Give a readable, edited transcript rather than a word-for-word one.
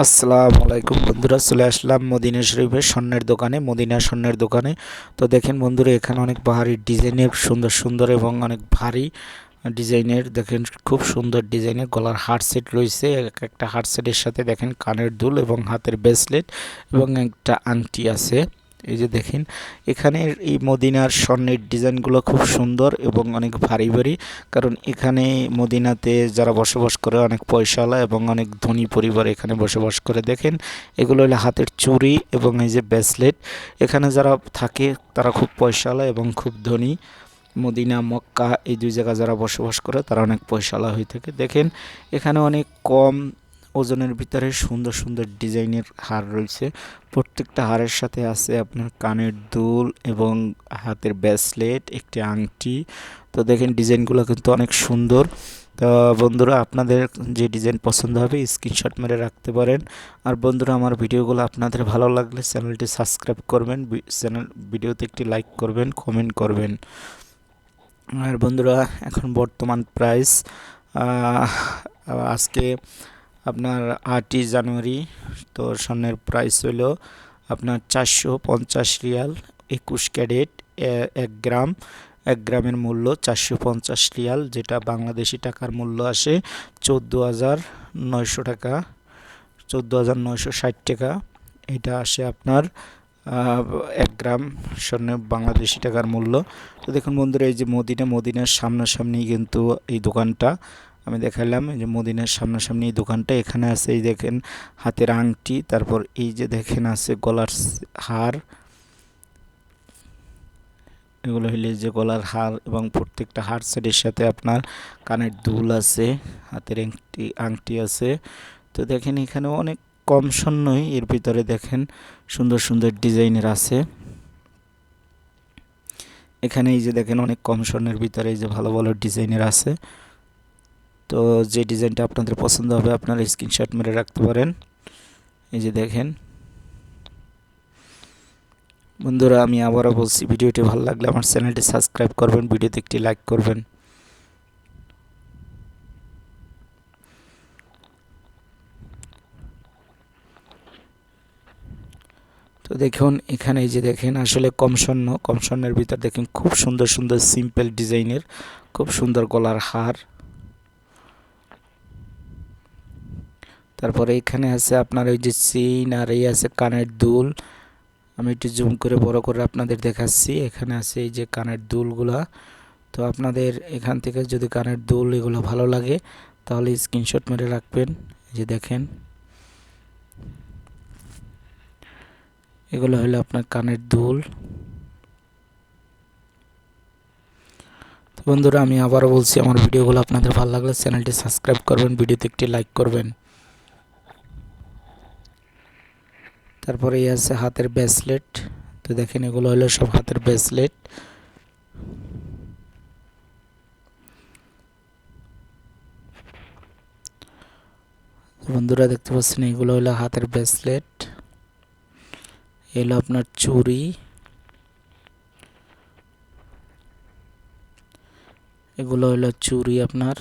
আসসালামু আলাইকুম বন্ধুরা, চলে আসলাম মদিনা শরীফের স্বর্ণের দোকানে, মদিনা স্বর্ণের দোকানে। তো দেখেন বন্ধুরা, এখানে অনেক ভারী ডিজাইনের সুন্দর সুন্দর এবং অনেক ভারী ডিজাইনের, দেখেন খুব সুন্দর ডিজাইনের গলার হার সেট রয়েছে। একটা হার সেটের সাথে দেখেন কানের দুল এবং হাতের ব্রেসলেট এবং একটা আংটি আছে। এই যে দেখেন এখানে এই মদিনার স্বর্ণের ডিজাইনগুলো খুব সুন্দর এবং অনেক ভারী ভারী। কারণ এখানে মদিনাতে যারা বসবাস করে অনেক পয়সাওয়ালা এবং অনেক ধনী পরিবার এখানে বসবাস করে। দেখেন এগুলো হলো হাতের চুড়ি এবং এই যে ব্রেসলেট। এখানে যারা থাকে তারা খুব পয়সাওয়ালা এবং খুব ধনী। মদিনা মক্কা এই দুই জায়গা যারা বসবাস করে তারা অনেক পয়সাওয়ালা হয়ে থাকে। দেখেন এখানে অনেক কম ওজনের ভিতরে সুন্দর সুন্দর ডিজাইনের হার রয়েছে। প্রত্যেকটা হারের সাথে আছে আপনার কানের দুল এবং হাতের ব্রেসলেট, একটি আংটি। তো দেখেন ডিজাইনগুলো কিন্তু অনেক সুন্দর। তো বন্ধুরা, আপনাদের যে ডিজাইন পছন্দ হবে স্ক্রিনশট মেরে রাখতে পারেন। আর বন্ধুরা, আমার ভিডিওগুলো আপনাদের ভালো লাগলে চ্যানেলটি সাবস্ক্রাইব করবেন, ভিডিওতে একটি লাইক করবেন, কমেন্ট করবেন। আর বন্ধুরা, এখন বর্তমান প্রাইস আজকে আপনার 8ই জানুয়ারি। তো স্বর্ণের প্রাইস হইল আপনার 450 রিয়াল 21 ক্যারেট 1 গ্রাম। 1 গ্রামের মূল্য 450 রিয়াল, যেটা বাংলাদেশি টাকার মূল্য আসে 14,900 টাকা, 14,960 টাকা। এটা আসে আপনার 1 গ্রাম স্বর্ণের বাংলাদেশি টাকার মূল্য। তো দেখুন বন্ধুরা, এই যে মদিনার সামনাসামনি কিন্তু এই দোকানটা আমি দেখালাম। এই যে মদিনার সামনাসামনি এই দোকানটা, এখানে আছে এই দেখেন হাতের আংটি, তারপর এই যে দেখেন আছে গলার হার। এগুলো হইলে যে গলার হার এবং প্রত্যেকটা হার সেটের সাথে আপনার কানের দুল আছে, হাতের আংটি আছে। তো দেখেন এখানে অনেক কম স্বর্ণই এর ভিতরে দেখেন সুন্দর সুন্দর ডিজাইনের আছে। এখানে এই যে দেখেন অনেক কম স্বর্ণের ভিতরে এই যে ভালো ভালো ডিজাইনের আছে। তো যে ডিজাইনটা আপনাদের পছন্দ হবে আপনারা স্ক্রিনশট মেরে রাখতে পারেন। এই যে দেখেন বন্ধুরা, আমি আবারও বলছি, ভিডিওটি ভালো লাগলে আমার চ্যানেলটি সাবস্ক্রাইব করবেন, ভিডিওতে একটি লাইক করবেন। তো দেখুন এখানে এই যে দেখেন আসলে কম স্বর্ণের ভিতর দেখেন খুব সুন্দর সুন্দর সিম্পল ডিজাইনের খুব সুন্দর গলার হার। তারপরে এখানে আছে আপনার ওই যে চেইন, আর এই আছে কানের দুল। আমি একটু জুম করে বড় করে আপনাদের দেখাচ্ছি। এখানে আছে এই যে কানের দুলগুলা। তো আপনাদের এখান থেকে যদি কানের দুল এগুলো ভালো লাগে তাহলে স্ক্রিনশট মেরে রাখবেন। এই যে দেখেন এগুলো হলো আপনার কানের দুল। তো বন্ধুরা, আমি আবারও বলছি, আমার ভিডিওগুলো আপনাদের ভালো লাগলে চ্যানেলটি সাবস্ক্রাইব করবেন, ভিডিওতে একটি লাইক করবেন। তারপরে এই আছে হাতের ব্রেসলেট। তো দেখেন এগুলো হলো সব হাতের ব্রেসলেট। বন্ধুরা দেখতে পাচ্ছেন এগুলো হলো হাতের ব্রেসলেট, এগুলো আপনার চুড়ি, এগুলো হলো চুড়ি আপনার।